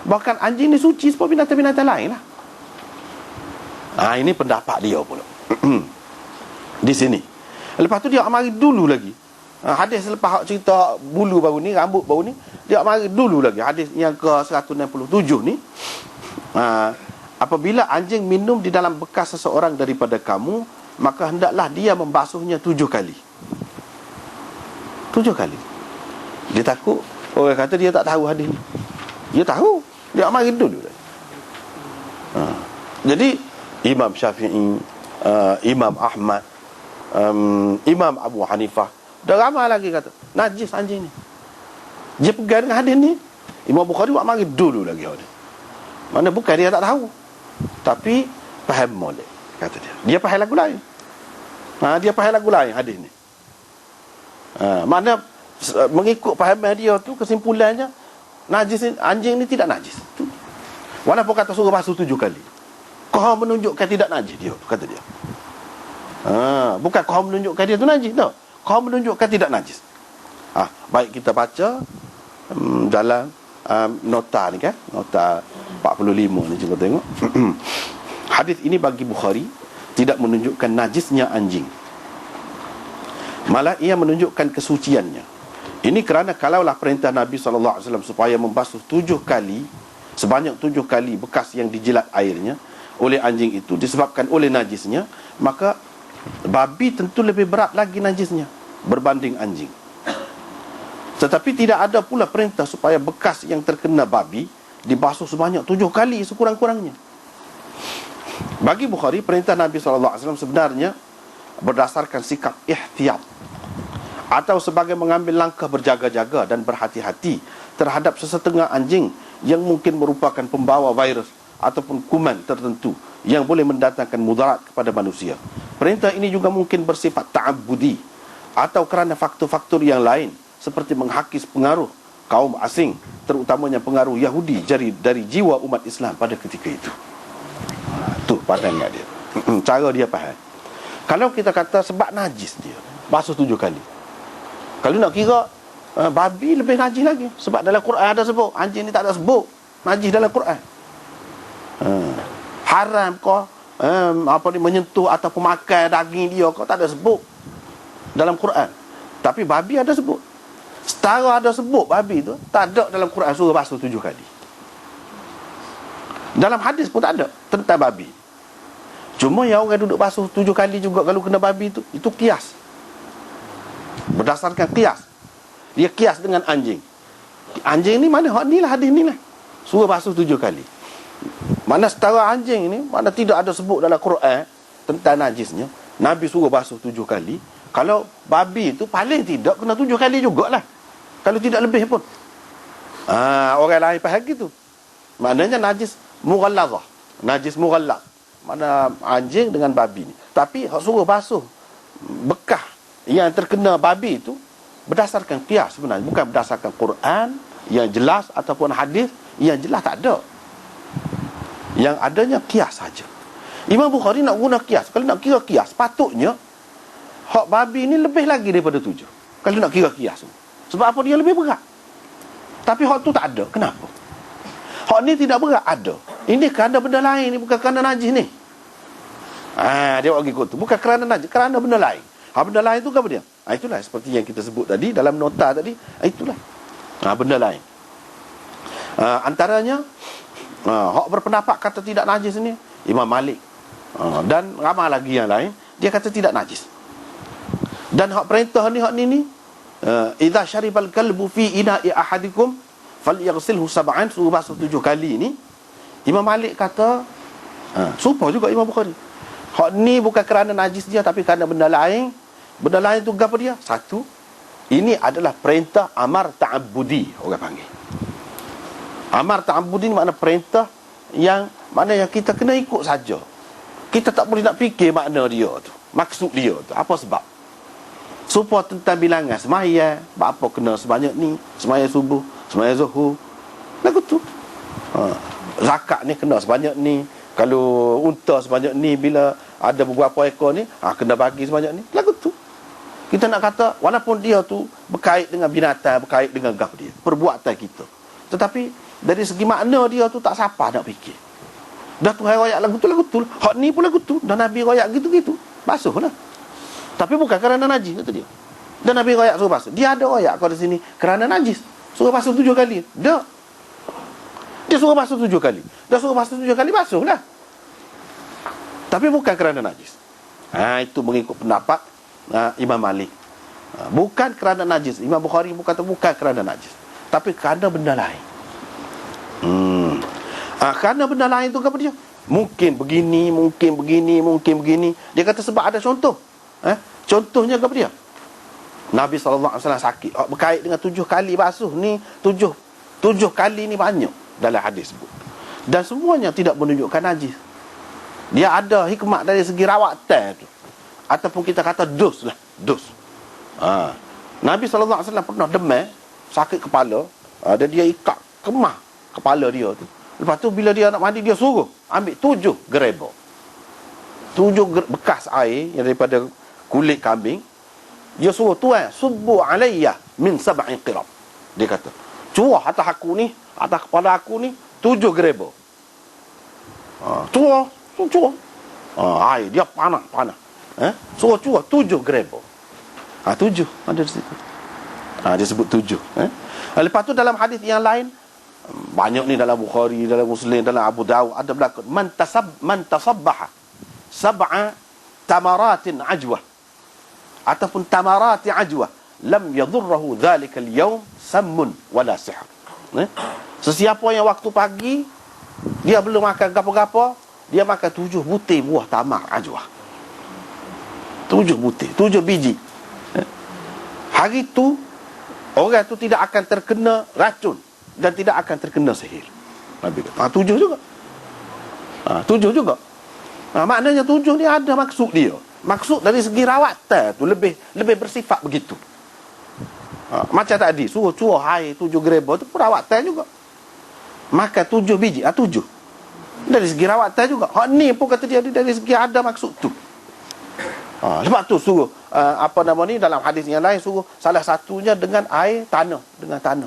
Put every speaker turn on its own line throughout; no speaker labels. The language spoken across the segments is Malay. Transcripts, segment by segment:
Bahkan anjing ni suci seperti binatang-binatang lain lah. Ini pendapat dia pula. Di sini. Lepas tu dia mari dulu lagi. Hadis selepas cerita bulu baru ni, rambut baru ni, dia mari dulu lagi. Hadis yang ke 167 ni. Apabila anjing minum di dalam bekas seseorang daripada kamu, maka hendaklah dia membasuhnya 7 kali. 7 kali. Dia takut. Orang kata dia tak tahu hadis ni. Dia tahu. Dia mari dulu lagi. Jadi Imam Syafi'i, Imam Ahmad, Imam Abu Hanifah, dah ramai lagi kata najis anjing ni. Dia pegang dengan hadis ni. Imam Bukhari buat mari dulu lagi hadis. Mana bukan dia tak tahu, tapi faham molek, kata dia. Dia faham lagu lain. Dia faham lagu lain hadis ni. Mana mengikut fahaman dia tu, kesimpulannya najis anjing ni tidak najis. Walaupun kata suruh basuh 7 kali. Kau menunjukkan tidak najis dia, kata dia. Bukan kau menunjukkan dia tu najis, tak. Kau menunjukkan tidak najis. Baik kita baca dalam nota ni kan, nota 45 ni, cuba tengok. Hadis ini bagi Bukhari tidak menunjukkan najisnya anjing, malah ia menunjukkan kesuciannya. Ini kerana kalaulah perintah Nabi SAW supaya membasuh 7 kali, sebanyak 7 kali bekas yang dijilat airnya oleh anjing itu disebabkan oleh najisnya, maka babi tentu lebih berat lagi najisnya berbanding anjing. Tetapi tidak ada pula perintah supaya bekas yang terkena babi dibasuh sebanyak 7 kali sekurang-kurangnya. Bagi Bukhari, perintah Nabi SAW sebenarnya berdasarkan sikap ihtiyat, atau sebagai mengambil langkah berjaga-jaga dan berhati-hati terhadap sesetengah anjing yang mungkin merupakan pembawa virus ataupun kuman tertentu yang boleh mendatangkan mudarat kepada manusia. Perintah ini juga mungkin bersifat ta'abbudi, atau kerana faktor-faktor yang lain seperti menghakis pengaruh kaum asing, terutamanya pengaruh Yahudi dari jiwa umat Islam pada ketika itu. Tu pandangan dia. Cara dia faham. Kalau kita kata sebab najis dia basuh 7 kali. Kalau nak kira babi lebih najis lagi, sebab dalam Quran ada sebut. Anjing ni tak ada sebut najis dalam Quran. Haram kau menyentuh ataupun makan daging dia, kau tak ada sebut dalam Quran. Tapi babi ada sebut. Setara ada sebut babi tu, tak ada dalam Quran suruh basuh 7 kali. Dalam hadis pun tak ada tentang babi. Cuma yang orang duduk basuh 7 kali juga kalau kena babi tu, itu kias. Berdasarkan kias. Dia kias dengan anjing. Anjing ni mana? Hak ni lah hadis ni lah. Suruh basuh 7 kali. Mana setara anjing ni, mana tidak ada sebut dalam Quran tentang najisnya, Nabi suruh basuh 7 kali. Kalau babi tu paling tidak kena 7 kali jugalah, kalau tidak lebih pun. Orang lain faham gitu. Maknanya najis mughallazah, najis mughallaz. Mana anjing dengan babi ni. Tapi suruh basuh bekas yang terkena babi itu berdasarkan qiyas sebenarnya, bukan berdasarkan Quran yang jelas ataupun hadis yang jelas, tak ada. Yang adanya qiyas saja. Imam Bukhari nak guna qiyas. Kalau nak kira qiyas, patutnya hak babi ni lebih lagi daripada 7. Kalau nak kira qiyas. Sebab apa? Dia lebih berat. Tapi hak tu tak ada. Kenapa? Hak ni tidak berat, ada. Ini kerana benda lain ni, bukan kerana najis ni. Dia buat ikut tu. Bukan kerana najis, kerana benda lain. Benda lain tu apa dia? Itulah seperti yang kita sebut tadi dalam nota tadi. Itulah benda lain. Antaranya hak berpendapat kata tidak najis ni Imam Malik, dan ramai lagi yang lain, dia kata tidak najis. Dan hak perintah ni, hak ni idza syaribal kalbu fi ina'i ahadikum falyaghsilhu sab'an, suruh basuh 7 kali ni. Imam Malik kata serupa juga Imam Bukhari. Hak ni bukan kerana najis dia, tapi kerana benda lain. Benda lain tu apa dia? Satu, ini adalah perintah amar ta'abbudi, orang panggil. Amar ta'abbudi ni makna perintah yang mana yang kita kena ikut saja. Kita tak boleh nak fikir makna dia tu, maksud dia tu, apa sebab. Supaya tentang bilangan semaya, apa kena sebanyak ni, semaya subuh, semaya zuhur, lagu tu. Zakat ni kena sebanyak ni. Kalau unta sebanyak ni, bila ada beberapa ekor ni, kena bagi sebanyak ni, lagu tu. Kita nak kata walaupun dia tu berkait dengan binatang, berkait dengan gaf dia, perbuatan kita, tetapi dari segi makna dia tu tak siapa nak fikir. Dah Tuhan royak lagu tu, hak ni pun lagu tu, dan Nabi royak gitu-gitu, basuhlah. Tapi bukan kerana najis, kata dia. Dan Nabi royak suruh basuh. Dia ada royak kau di sini kerana najis, suruh basuh 7 kali. Dia suruh basuh 7 kali. Dah suruh basuh 7 kali, basuhlah. Tapi bukan kerana najis. Itu mengikut pendapat Imam Malik. Bukan kerana najis. Imam Bukhari berkata bukan kerana najis, tapi kerana benda lain. Kerana benda lain tu apa dia? Mungkin begini, mungkin begini, mungkin begini. Dia kata sebab ada contoh. Contohnya apa dia? Nabi SAW sakit. Berkait dengan 7 kali basuh ni, 7 kali ni banyak dalam hadis sebut. Dan semuanya tidak menunjukkan najis. Dia ada hikmat dari segi rawatan tu. Ataupun kita kata dos lah. Dos. Nabi SAW pernah demam, sakit kepala, dan dia ikat kemah kepala dia tu. Lepas tu bila dia nak mandi, dia suruh ambil 7 gerebok. 7 bekas air yang daripada kulit kambing. Dia suruh, tuan, subbu alayya min 7 qirab. Dia kata, curah atas aku ni, atas kepala aku ni 7 gerebok. Curah. Air dia panas. Suruh curah 7 gerebok. 7 ada di situ. Dia sebut 7. Lepas tu dalam hadis yang lain, banyak ni dalam Bukhari, dalam Muslim, dalam Abu Dawud ada berlaku man tasabbaha 7 tamaratin ajwah ataupun tamarati ajwah lam yadurruhu dhalika al-yawm sammun wala sihr. Sesiapa yang waktu pagi dia belum makan gapo-gapo, dia makan 7 butir buah tamar ajwah. 7 butir, 7 biji. Hari tu orang tu tidak akan terkena racun dan tidak akan terkena sihir. Nabi kata 7 juga. 7 juga. Maknanya 7 ni ada maksud dia. Maksud dari segi rawatan tu lebih bersifat begitu. Macam tadi suruh curah air 7 gerebok tu perawatan juga. Makan 7 biji, 7. Dari segi rawatan juga. Hak ni pun kata dia dari segi ada maksud tu. Sebab tu suruh dalam hadis yang lain suruh salah satunya dengan air tanah,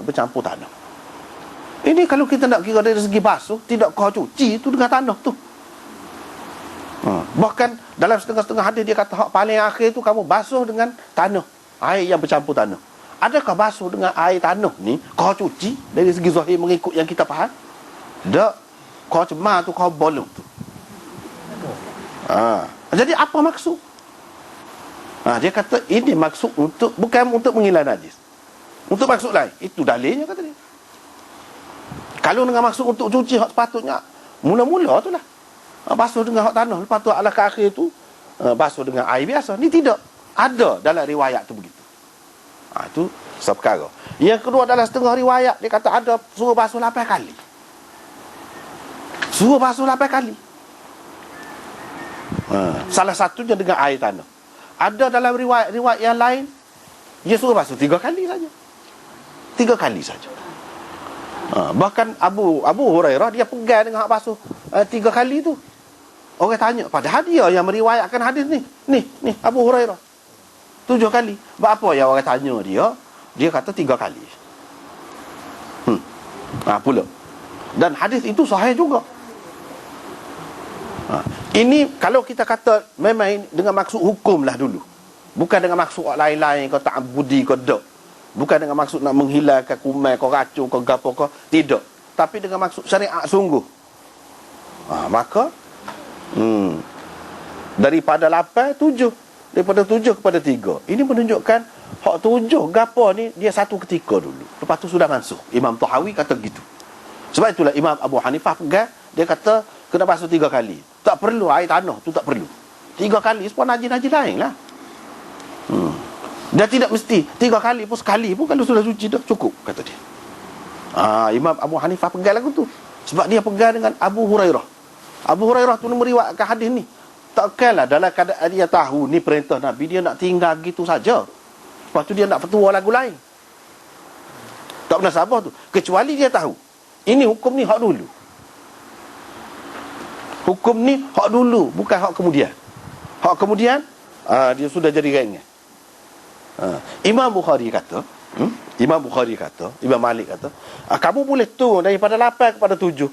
bercampur tanah. Ini kalau kita nak kira dari segi basuh, tidak kau cuci tu dengan tanah tu. Bahkan dalam setengah-setengah hadis dia kata hak paling akhir tu kamu basuh dengan tanah, air yang bercampur tanah. Adakah basuh dengan air tanah ni kau cuci dari segi zahir mengikut yang kita faham? Tak. Kau cemar tu, kau bolong tu. Jadi apa maksud? Dia kata ini maksud bukan untuk menghilangkan najis. Untuk maksud lain. Itu dalilnya kata dia. Kalau dengan maksud untuk cuci hak sepatutnya mula-mula tu lah basuh dengan hak tanah, lepas tu ala ke akhir tu basuh dengan air biasa. Ni tidak ada dalam riwayat tu begitu. Itu satu perkara. Yang kedua, dalam setengah riwayat dia kata ada suruh basuh 8 kali. Suruh basuh 8 kali. Salah satunya dengan air tanah. Ada dalam riwayat yang lain dia suruh basuh 3 kali saja. 3 kali saja. Bahkan Abu Hurairah dia pegang dengan hak basuh 3 kali tu. Orang tanya, padahal dia yang meriwayatkan hadis ni. Ni Abu Hurairah 7 kali. Apa yang orang tanya dia? Dia kata 3 kali. Pula. Dan hadis itu sahih juga. Ini kalau kita kata memang ini dengan maksud hukum lah dulu. Bukan dengan maksud lain-lain kau tak budi kau dok. Bukan dengan maksud nak menghilangkan kuman kau, racun kau, gapo kau. Tidak. Tapi dengan maksud syariat sungguh. Maka daripada 8, 7. Daripada 7 kepada 3. Ini menunjukkan hak 7 gapo ni dia satu ketika dulu. Lepas tu sudah mansuh. Imam Tahawi kata gitu. Sebab itulah Imam Abu Hanifah pegang, dia kata kena basuh 3 kali. Tak perlu air tanah tu, tak perlu. 3 kali sepon najis-najis lain lah. Dia tidak mesti 3 kali pun, sekali pun kalau sudah suci dah cukup, kata dia. Imam Abu Hanifah pegang lagu tu. Sebab dia pegang dengan Abu Hurairah. Abu Hurairah tu meriwayatkan hadis ni. Takkanlah dalam keadaan dia tahu ni perintah Nabi, dia nak tinggal gitu saja. Lepas tu dia nak petua lagu lain. Tak pernah sabar tu. Kecuali dia tahu ini hukum ni hak dulu. Hukum ni hak dulu, bukan hak kemudian. Hak kemudian dia sudah jadi ringan. Imam Bukhari kata Imam Bukhari kata, Imam Malik kata, kamu boleh turun daripada 8 kepada 7.